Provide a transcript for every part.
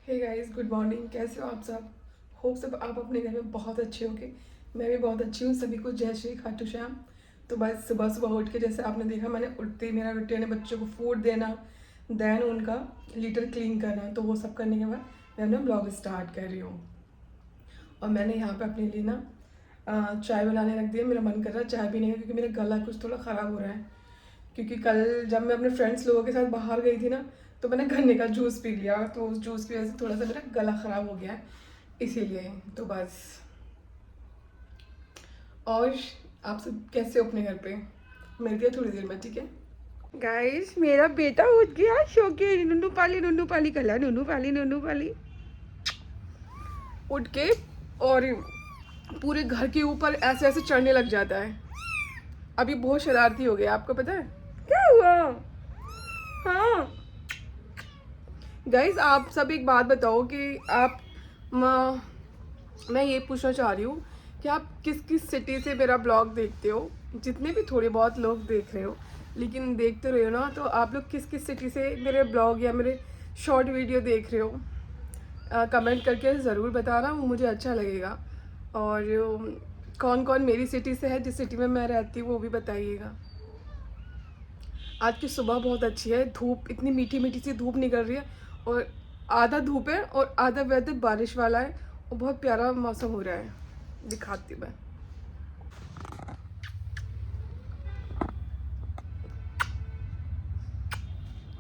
Hey guys, good morning. कैसे हो आप सब? होप सब आप अपने घर में बहुत अच्छे होंगे। मैं भी बहुत अच्छी हूँ। सभी को जय श्री खाटू श्याम। तो बस सुबह सुबह उठ के जैसे आपने देखा, मैंने उठते ही मेरा रूटीन है बच्चों को फूड देना, देन उनका लिटर क्लीन करना। तो वो सब करने के बाद मैं अपना ब्लॉग स्टार्ट कर रही हूँ। और मैंने यहाँ पे अपने लिए ना चाय बनाने रख दिया। मेरा मन कर रहा है चाय पीने का, क्योंकि मेरा गला कुछ थोड़ा ख़राब हो रहा है। क्योंकि कल जब मैं अपने फ्रेंड्स लोगों के साथ बाहर गई थी ना, तो मैंने गन्ने का जूस पी लिया। तो उस जूस की वजह से थोड़ा सा मेरा गला ख़राब हो गया है, इसीलिए। तो बस। और आप सब कैसे हो अपने घर पे? मिलती है थोड़ी देर में, ठीक है? गाइस, मेरा बेटा उठ गया सो के। नुनू पाली कला, नुनू पाली उठ के, और पूरे घर के ऊपर ऐसे ऐसे चढ़ने लग जाता है। अभी बहुत शरारती हो गया, आपको पता है क्या हुआ? हाँ गाइज, आप सब एक बात बताओ कि आप मैं ये पूछना चाह रही हूँ कि आप किस किस सिटी से मेरा ब्लॉग देखते हो? जितने भी थोड़े बहुत लोग देख रहे हो, लेकिन देखते रहे हो ना, तो आप लोग किस किस सिटी से मेरे ब्लॉग या मेरे शॉर्ट वीडियो देख रहे हो? कमेंट करके ज़रूर बताना, वो मुझे अच्छा लगेगा। और कौन कौन मेरी सिटी से है, जिस सिटी में मैं रहती हूँ, वो भी बताइएगा। आज की सुबह बहुत अच्छी है, धूप इतनी मीठी मीठी सी धूप निकल रही है, और आधा धूप है और आधा वेदर बारिश वाला है, और बहुत प्यारा मौसम हो रहा है। दिखाती हूँ मैं।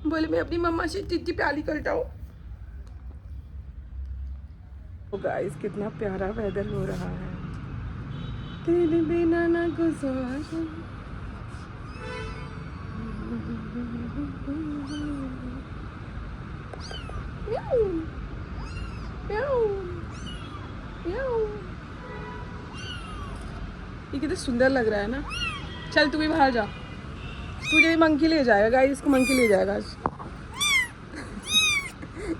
बोले मैं अपनी मम्मा से चिट्ठी प्याली करता हूँ। तो गाइस, कितना प्यारा वेदर हो रहा है। तेरे बिना ना गुजारा। म्याऊ, म्याऊ, म्याऊ। ये कितना सुंदर लग रहा है ना। चल तू भी बाहर जा, तुझे भी मंकी ले जाएगा। गाइस, इसको मंकी ले जाएगा आज।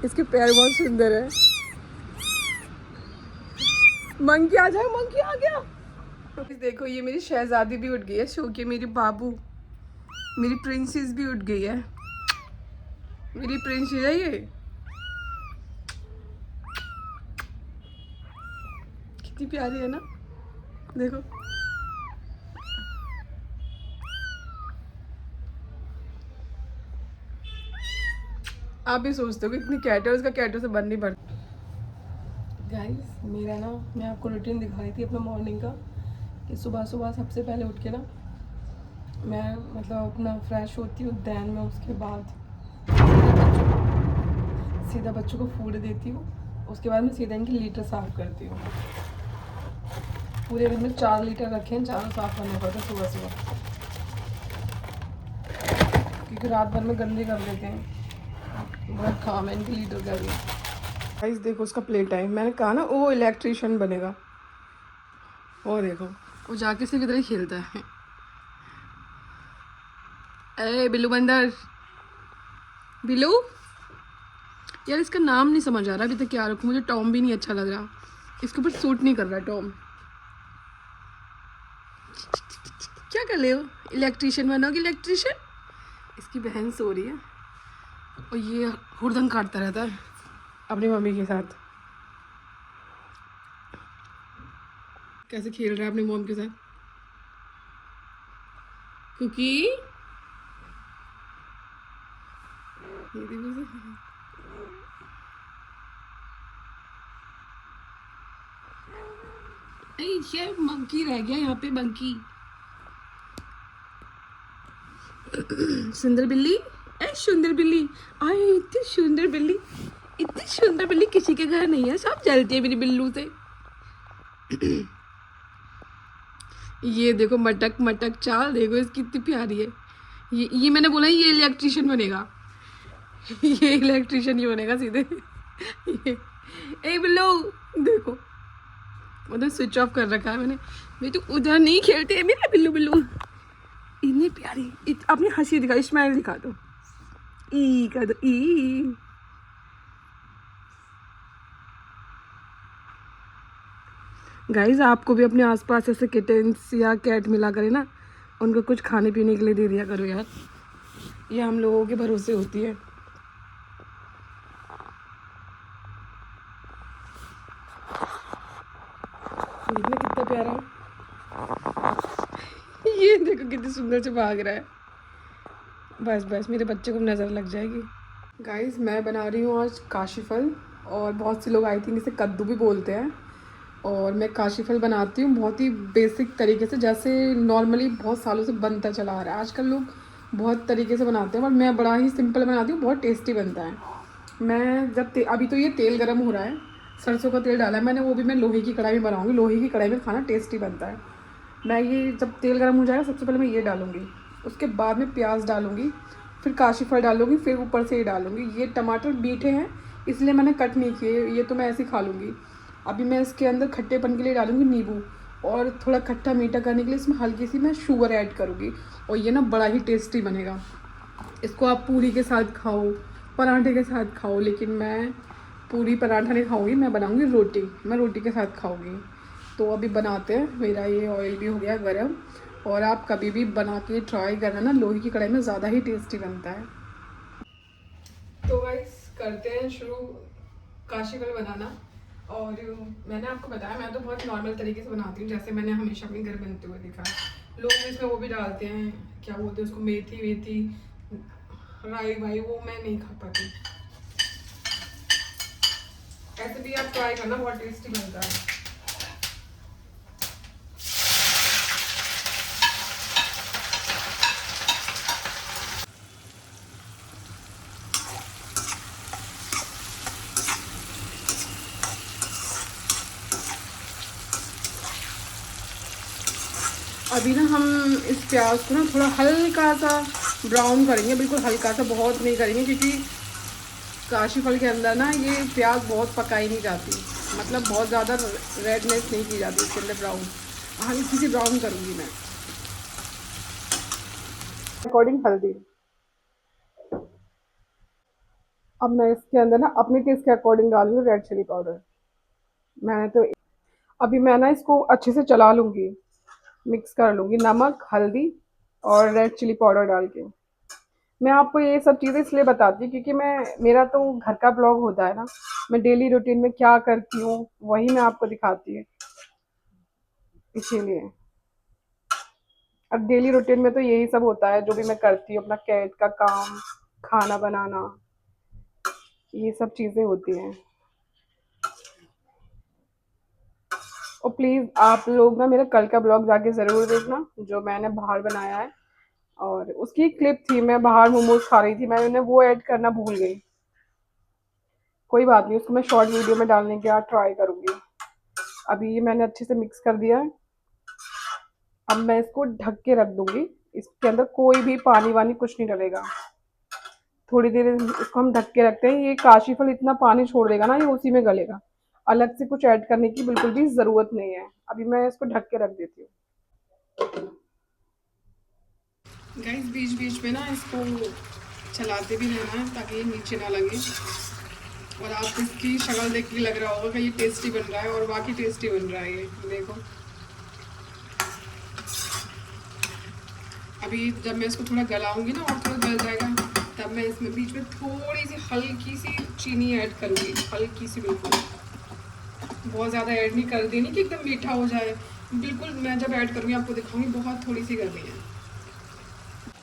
इसके पैर बहुत सुंदर है। मंकी आ जाए, मंकी आ गया। देखो, ये मेरी शहजादी भी उठ गई है सो के। मेरी बाबू, मेरी प्रिंसेस भी उठ गई है। मेरी प्रिंसेस है ये। कितनी प्यारी है ना, देखो। आप भी सोचते हो कि इतनी कैट है, उसका कैटों से बन नहीं पड़ता। गाइस, मेरा ना, मैं आपको रूटीन दिखा रही थी अपना मॉर्निंग का, कि सुबह सुबह सबसे पहले उठ के ना मैं मतलब अपना फ्रेश होती हूँ। दैन मैं उसके बाद सीधा बच्चों को फूड देती हूँ। उसके बाद मैं सीधा इनकी लीटर साफ़ करती हूँ। पूरे दिन में 4 लीटर रखे हैं, चारों साफ़ करने पड़ते हैं सुबह सुबह, क्योंकि रात भर में गंदे कर देते हैं। बहुत काम है इनकी लीटर का भी। गाइस देखो, उसका प्ले टाइम। मैंने कहा ना वो इलेक्ट्रिशियन बनेगा। और देखो, वो जाके सिर्फ इधर ही खेलता है। अरे बिल्लू बंदर, बिल्लू। यार, इसका नाम नहीं समझ आ रहा अभी तक क्या रखूँ। मुझे टॉम भी नहीं अच्छा लग रहा, इसके ऊपर सूट नहीं कर रहा टॉम। क्या कर ले हो? इलेक्ट्रिशियन बनोगे, इलेक्ट्रिशियन। इसकी बहन सो रही है, और ये हुड़दंग काटता रहता है अपनी मम्मी के साथ। कैसे खेल रहा है अपनी मॉम के साथ। कुकी, ये देखो ये मंकी रह गया यहाँ पे, मंकी। सुंदर बिल्ली, ए सुंदर बिल्ली। आए, इतनी सुंदर बिल्ली, इतनी सुंदर बिल्ली किसी के घर नहीं है, सब जलती है मेरी बिल्लू से। ये देखो, मटक मटक चाल देखो इसकी, कितनी प्यारी है। ये मैंने बोला ये इलेक्ट्रिशियन बनेगा। ये इलेक्ट्रिशियन ही बनेगा सीधे। ये, ए बिल्लू, देखो मतलब स्विच ऑफ कर रखा है मैंने। मैं तो उधर नहीं खेलते है मेरा बिल्लू। बिल्लू इतनी प्यारी, अपनी हंसी दिखा, स्माइल दिखा दो, ई कर दो, ई। गाइज, आपको भी अपने आसपास ऐसे किटन्स या कैट मिला करे ना, उनको कुछ खाने पीने के लिए दे दिया करो यार। ये हम लोगों के भरोसे होती है। प्यारा। ये देखो कितनी सुंदर से भाग रहा है। बस बस मेरे बच्चे को नज़र लग जाएगी। गाइस मैं बना रही हूँ आज काशी फल। और बहुत से लोग आई थिंक इसे कद्दू भी बोलते हैं। और मैं काशी फल बनाती हूँ बहुत ही बेसिक तरीके से, जैसे नॉर्मली बहुत सालों से बनता चला आ रहा है। आजकल लोग बहुत तरीके से बनाते हैं और मैं बड़ा ही सिंपल बनाती हूँ, बहुत टेस्टी बनता है। मैं जब अभी तो ये तेल गर्म हो रहा है, सरसों का तेल डाला है मैंने, वो भी मैं लोहे की कढ़ाई में बनाऊँगी। लोहे की कढ़ाई में खाना टेस्टी बनता है। मैं ये जब तेल गर्म हो जाएगा सबसे पहले मैं ये डालूँगी, उसके बाद में प्याज डालूँगी, फिर काशी फल डालूँगी, फिर ऊपर से ये डालूँगी। ये टमाटर मीठे हैं इसलिए मैंने कट नहीं किए, ये तो मैं ऐसे ही खा लूँगी। अभी मैं इसके अंदर खट्टेपन के लिए डालूँगी नींबू, और थोड़ा खट्टा मीठा करने के लिए इसमें हल्की सी मैं शुगर ऐड करूँगी। और ये ना बड़ा ही टेस्टी बनेगा। इसको आप पूरी के साथ खाओ, पराठे के साथ खाओ, लेकिन मैं पूरी पराठा नहीं खाऊंगी, मैं बनाऊंगी रोटी, मैं रोटी के साथ खाऊंगी। तो अभी बनाते हैं, मेरा ये ऑयल भी हो गया गरम। और आप कभी भी बना के ट्राई करना ना, लोहे की कढ़ाई में ज़्यादा ही टेस्टी बनता है। तो गाइस करते हैं शुरू काशी फल बनाना। और मैंने आपको बताया मैं तो बहुत नॉर्मल तरीके से बनाती हूँ, जैसे मैंने हमेशा अपने घर बनते हुए देखा है। लोग इसमें वो भी डालते हैं, क्या बोलते हैं उसको, मेथी वेथी, राई वाई, वो मैं नहीं खा पाती। ऐसे भी आप ट्राई करना, बहुत टेस्टी बनता है। अभी ना हम इस प्याज को ना थोड़ा हल्का सा ब्राउन करेंगे, बिल्कुल हल्का सा, बहुत नहीं करेंगे, क्योंकि काशी फल के अंदर ना ये प्याज बहुत पकाई नहीं जाती, मतलब बहुत ज़्यादा रेडनेस नहीं की जाती इसके अंदर, ब्राउन हल्की सी ब्राउन करूँगी मैं। अकॉर्डिंग हल्दी। अब मैं इसके अंदर ना अपने टेस्ट के अकॉर्डिंग डालूंगी रेड चिली पाउडर। मैंने तो अभी मैं ना इसको अच्छे से चला लूँगी, मिक्स कर लूँगी नमक हल्दी और रेड चिली पाउडर डाल के। मैं आपको ये सब चीज़ें इसलिए बताती हूँ क्योंकि मेरा तो घर का ब्लॉग होता है ना, मैं डेली रूटीन में क्या करती हूँ वही मैं आपको दिखाती हूँ, इसीलिए। अब डेली रूटीन में तो यही सब होता है जो भी मैं करती हूँ, अपना कैट का काम, खाना बनाना, ये सब चीज़ें होती हैं। और प्लीज़ आप लोग ना मेरा कल का ब्लॉग जाके ज़रूर देखना जो मैंने बाहर बनाया है। और उसकी क्लिप थी, मैं बाहर मोमोज खा रही थी, मैंने वो ऐड करना भूल गई। कोई बात नहीं, उसको मैं शॉर्ट वीडियो में डालने के बाद ट्राई करूँगी। अभी ये मैंने अच्छे से मिक्स कर दिया है। अब मैं इसको ढक के रख दूंगी, इसके अंदर कोई भी पानी वानी कुछ नहीं डलेगा। थोड़ी देर इसको हम ढक के रखते हैं, ये काशी फल इतना पानी छोड़ देगा ना, ये उसी में गलेगा। अलग से कुछ ऐड करने की बिल्कुल भी ज़रूरत नहीं है। अभी मैं इसको ढक के रख देती हूँ। गाइस बीच बीच में ना इसको चलाते भी रहना है ताकि ये नीचे ना लगे। और आप इसकी शक्ल देख के लग रहा होगा कि ये टेस्टी बन रहा है, और बाकी टेस्टी बन रहा है ये देखो। अभी जब मैं इसको थोड़ा गलाऊंगी ना और थोड़ा गल जाएगा, तब मैं इसमें बीच में थोड़ी सी हल्की सी चीनी ऐड करूँगी, हल्की सी, बिल्कुल बहुत ज़्यादा ऐड नहीं कर देनी कि एकदम मीठा हो जाए। बिल्कुल मैं जब ऐड करूँगी आपको दिखाऊंगी, बहुत थोड़ी सी करनी है।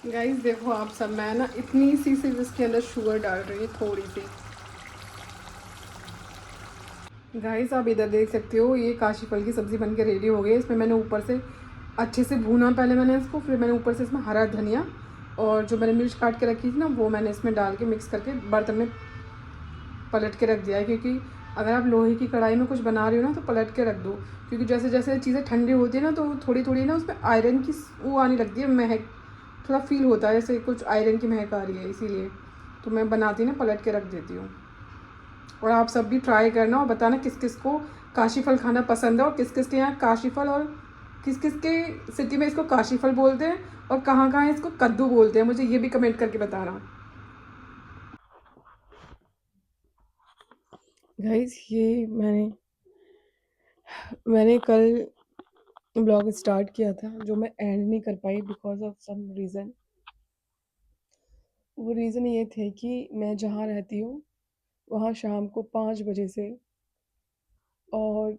गाइस देखो आप सब, मैं ना इतनी सी सिर्फ इसके अंदर शुगर डाल रही हूँ, थोड़ी सी। गाइस आप इधर देख सकते हो, ये काशी फल की सब्ज़ी बन के रेडी हो गई है। इसमें मैंने ऊपर से अच्छे से भूना पहले मैंने इसको, फिर मैंने ऊपर से इसमें हरा धनिया और जो मैंने मिर्च काट के रखी थी ना, वो मैंने इसमें डाल के मिक्स करके बर्तन में पलट के रख दिया है। क्योंकि अगर आप लोहे की कढ़ाई में कुछ बना रहे हो ना तो पलट के रख दो, क्योंकि जैसे जैसे चीज़ें ठंडी होती है ना तो थोड़ी थोड़ी ना उसमें आयरन की वो आने लगती है, महक, थोड़ा फील होता है जैसे कुछ आयरन की महक आ रही है, इसीलिए तो मैं बनाती ना पलट के रख देती हूँ। और आप सब भी ट्राई करना और बताना किस किस को काशी फल खाना पसंद है, और किस किस के यहाँ काशी फल, और किस किस के सिटी में इसको काशी फल बोलते हैं, और कहाँ कहाँ इसको कद्दू बोलते हैं, मुझे ये भी कमेंट करके बताना। गाइस ये मैंने कल ब्लॉग स्टार्ट किया था जो मैं एंड नहीं कर पाई बिकॉज ऑफ सम रीज़न। वो रीज़न ये थे कि मैं जहाँ रहती हूँ वहाँ शाम को 5 बजे से और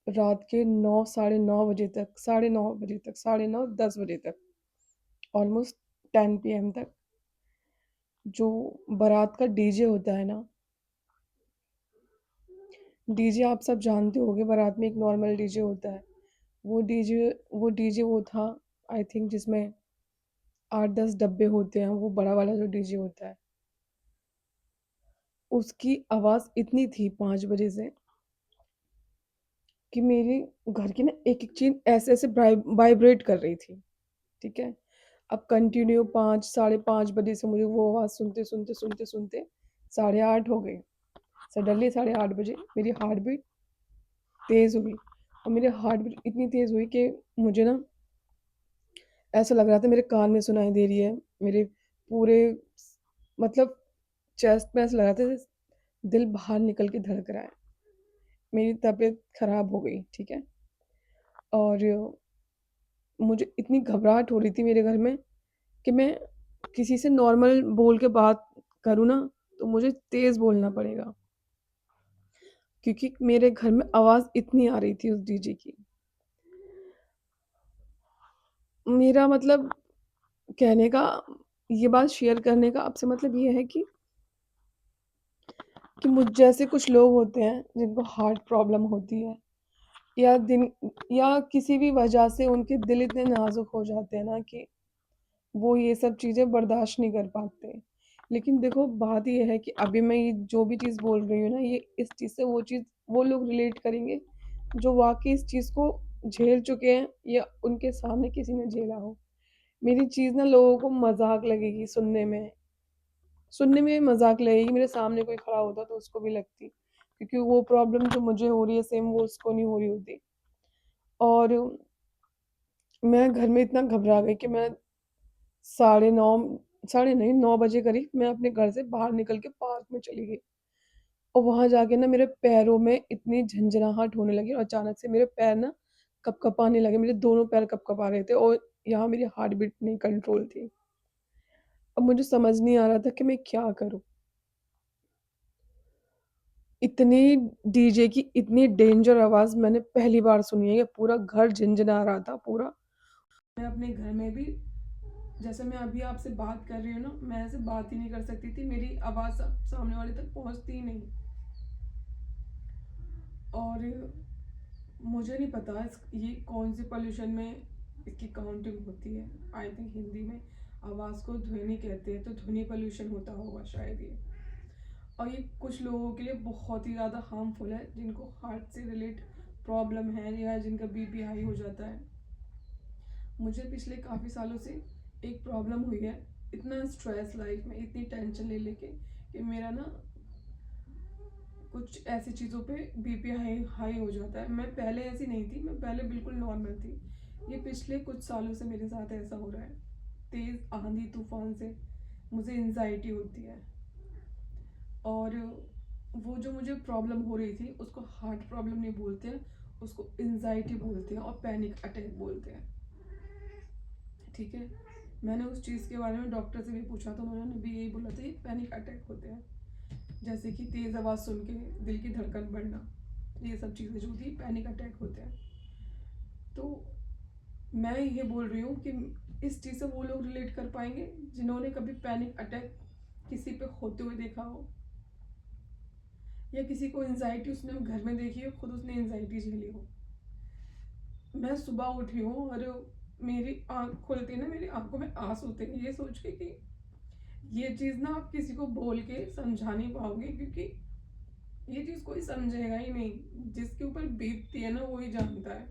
रात के 9 साढ़े 9 बजे तक, साढ़े 9 बजे तक, साढ़े 9 10 बजे तक, ऑलमोस्ट 10 पीएम तक जो बारात का डीजे होता है ना, डीजे आप सब जानते होंगे, बारात में एक नॉर्मल डीजे होता है। वो डीजे वो था, आई थिंक, जिसमें 8-10 डब्बे होते हैं, वो बड़ा वाला जो डीजे होता है। उसकी आवाज़ इतनी थी 5 बजे से कि मेरे घर की ना एक-एक चीज़ ऐसे-ऐसे वाइब्रेट कर रही थी, ठीक है? अब कंटिन्यू 5 साढ़े 5 बजे से मुझे वो आवाज़ सुनते साढ़े 8 हो गई। सडनली साढ़े 8 बजे मेरी हार्ट बीट तेज़ हुई और मेरी हार्ट बीट इतनी तेज़ हुई कि मुझे ना ऐसा लग रहा था मेरे कान में सुनाई दे रही है। मेरे पूरे मतलब चेस्ट में ऐसा लग रहा था जैसे दिल बाहर निकल के धड़क रहा है। मेरी तबीयत ख़राब हो गई, ठीक है? और मुझे इतनी घबराहट हो रही थी मेरे घर में कि मैं किसी से नॉर्मल बोल के बात करूँ ना, तो मुझे तेज़ बोलना पड़ेगा, क्योंकि मेरे घर में आवाज़ इतनी आ रही थी उस डीजे की। मेरा मतलब कहने का, ये बात शेयर करने का आपसे मतलब ये है कि मुझ जैसे कुछ लोग होते हैं जिनको हार्ट प्रॉब्लम होती है, या दिन या किसी भी वजह से उनके दिल इतने नाजुक हो जाते हैं ना कि वो ये सब चीज़ें बर्दाश्त नहीं कर पाते। लेकिन देखो, बात ये है कि अभी मैं ये जो भी चीज़ बोल रही हूँ ना, ये इस चीज़ से वो चीज़ वो लोग रिलेट करेंगे जो वाक़ई इस चीज़ को झेल चुके हैं या उनके सामने किसी ने झेला हो। मेरी चीज़ ना लोगों को मज़ाक लगेगी सुनने में मज़ाक लगेगी, मेरे सामने कोई खड़ा होता तो उसको भी लगती, क्योंकि वो प्रॉब्लम जो मुझे हो रही है सेम वो उसको नहीं हो रही होती। और मैं घर में इतना घबरा गई कि मैं साढ़े 9 साढ़े नहीं 9 बजे करीब मैं अपने घर से बाहर निकल के पार्क में चली गई और वहाँ जाके ना मेरे पैरों में इतनी झंझनाहट होने लगी और अचानक से मेरे पैर ना कँपकँपाने लगे, मेरे दोनों पैर कँपकँपा रहे थे और यहाँ मेरी हार्ट बीट नहीं कंट्रोल थी। अब मुझे समझ नहीं आ रहा था कि मैं क्या करूँ? इतनी डीजे की इतनी डेंजर आवाज़ मैंने पहली बार सुनी है कि पूरा घर झिनझिना रहा था पूरा। मैं अपने घर में भी, जैसे मैं अभी आपसे बात कर रही हूँ ना, मैं ऐसे बात ही नहीं कर सकती थी, मेरी आवाज़ सामने वाले तक पहुँचती ही नहीं। और मुझे नहीं पता ये कौन सी पॉल्यूशन में इसकी काउंटिंग होती है। आई थिंक हिंदी में आवाज़ को ध्वनि कहते हैं, तो ध्वनि पॉल्यूशन होता होगा शायद ये। और ये कुछ लोगों के लिए बहुत ही ज़्यादा हार्मफुल है, जिनको हार्ट से रिलेट प्रॉब्लम है या जिनका बीपी हाई हो जाता है। मुझे पिछले काफ़ी सालों से एक प्रॉब्लम हुई है, इतना स्ट्रेस लाइफ में, इतनी टेंशन ले लेके कि मेरा ना कुछ ऐसी चीज़ों पे बीपी हाई हाई हो जाता है। मैं पहले ऐसी नहीं थी, मैं पहले बिल्कुल नॉर्मल थी। ये पिछले कुछ सालों से मेरे साथ ऐसा हो रहा है। तेज़ आंधी तूफान से मुझे एंजाइटी होती है, और वो जो मुझे प्रॉब्लम हो रही थी उसको हार्ट प्रॉब्लम नहीं बोलते हैं, उसको एंजाइटी बोलते हैं और पैनिक अटैक बोलते हैं, ठीक है? मैंने उस चीज़ के बारे में डॉक्टर से भी पूछा तो उन्होंने भी यही बोला था, ये पैनिक अटैक होते हैं। जैसे कि तेज़ आवाज़ सुन के दिल की धड़कन बढ़ना, ये सब चीज़ें जो होती है पैनिक अटैक होते हैं। तो मैं ये बोल रही हूँ कि इस चीज़ से वो लोग रिलेट कर पाएंगे जिन्होंने कभी पैनिक अटैक किसी पे होते हुए देखा हो, या किसी को एंजाइटी उसने घर में देखी हो, खुद उसने एंजाइटी झेली हो। मैं सुबह उठी हूँ और मेरी आँख खुलती है ना, मेरी आंखों में आंसू होते हैं, ये सोच के कि ये चीज़ ना आप किसी को बोल के समझा नहीं पाओगे, क्योंकि ये चीज़ कोई समझेगा ही नहीं, जिसके ऊपर बीतती है ना वही जानता है।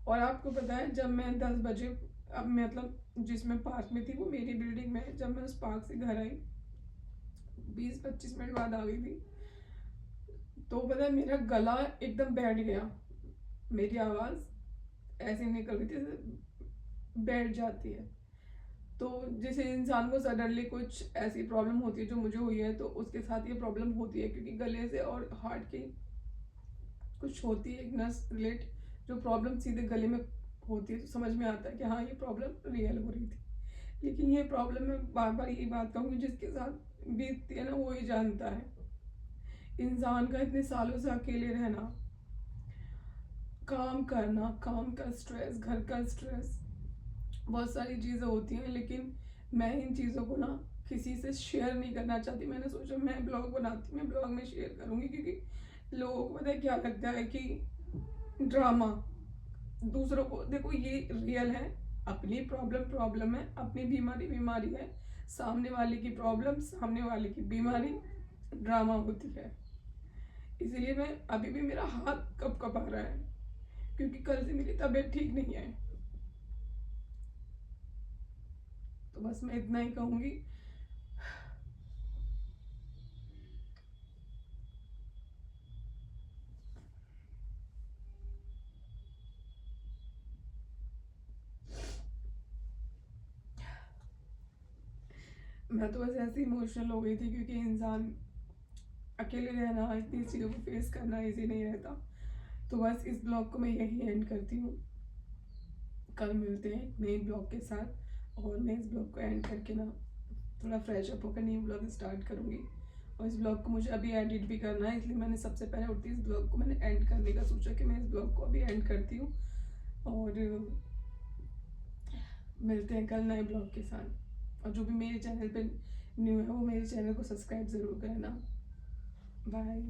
और आपको पता है, जब मैं 10 बजे, अब मतलब जिसमें पार्क में थी वो मेरी बिल्डिंग में है, जब मैं उस पार्क से घर आई 20-25 मिनट बाद आ गई थी, तो पता है मेरा गला एकदम बैठ गया, मेरी आवाज़ ऐसे निकल रही थी जैसे बैठ जाती है। तो जिस इंसान को सडनली कुछ ऐसी प्रॉब्लम होती है जो मुझे हुई है, तो उसके साथ ये प्रॉब्लम होती है, क्योंकि गले से और हार्ट की कुछ होती है एक नस रिलेट, जो प्रॉब्लम सीधे गले में होती है, तो समझ में आता है कि हाँ ये प्रॉब्लम रियल हो रही थी। लेकिन ये प्रॉब्लम, मैं बार बार यही बात कहूँगी, जिसके साथ बीतती है ना वो ही जानता है। इंसान का इतने सालों से अकेले रहना, काम का स्ट्रेस, घर का स्ट्रेस, बहुत सारी चीज़ें होती हैं, लेकिन मैं इन चीज़ों को ना किसी से शेयर नहीं करना चाहती। मैंने सोचा मैं ब्लॉग बनाती, मैं ब्लॉग में शेयर करूँगी, क्योंकि लोगों को पता है क्या लगता है कि ड्रामा, दूसरों को देखो ये रियल है, अपनी प्रॉब्लम प्रॉब्लम है, अपनी बीमारी बीमारी है, सामने वाले की प्रॉब्लम, सामने वाले की बीमारी ड्रामा होती है। इसीलिए मैं अभी भी, मेरा हाथ कब कब आ रहा है, क्योंकि कल से मेरी तबीयत ठीक नहीं है। तो बस मैं इतना ही कहूँगी। मैं तो बस ऐसे इमोशनल हो गई थी, क्योंकि इंसान अकेले रहना, इतनी चीज़ों को फेस करना इजी नहीं रहता। तो बस इस ब्लॉग को मैं यही एंड करती हूँ। कल मिलते हैं एक नए ब्लॉग के साथ, और मैं इस ब्लॉग को एंड करके ना थोड़ा फ्रेश अप होकर न्यू ब्लॉग स्टार्ट करूँगी। और इस ब्लॉग को मुझे अभी एडिट भी करना है, इसलिए मैंने सबसे पहले उठती इस ब्लॉग को मैंने एंड करने का सोचा कि मैं इस ब्लॉग को अभी एंड करती हूँ। और मिलते हैं कल नए ब्लॉग के साथ। और जो भी मेरे चैनल पे न्यू है वो मेरे चैनल को सब्सक्राइब ज़रूर करना। बाय।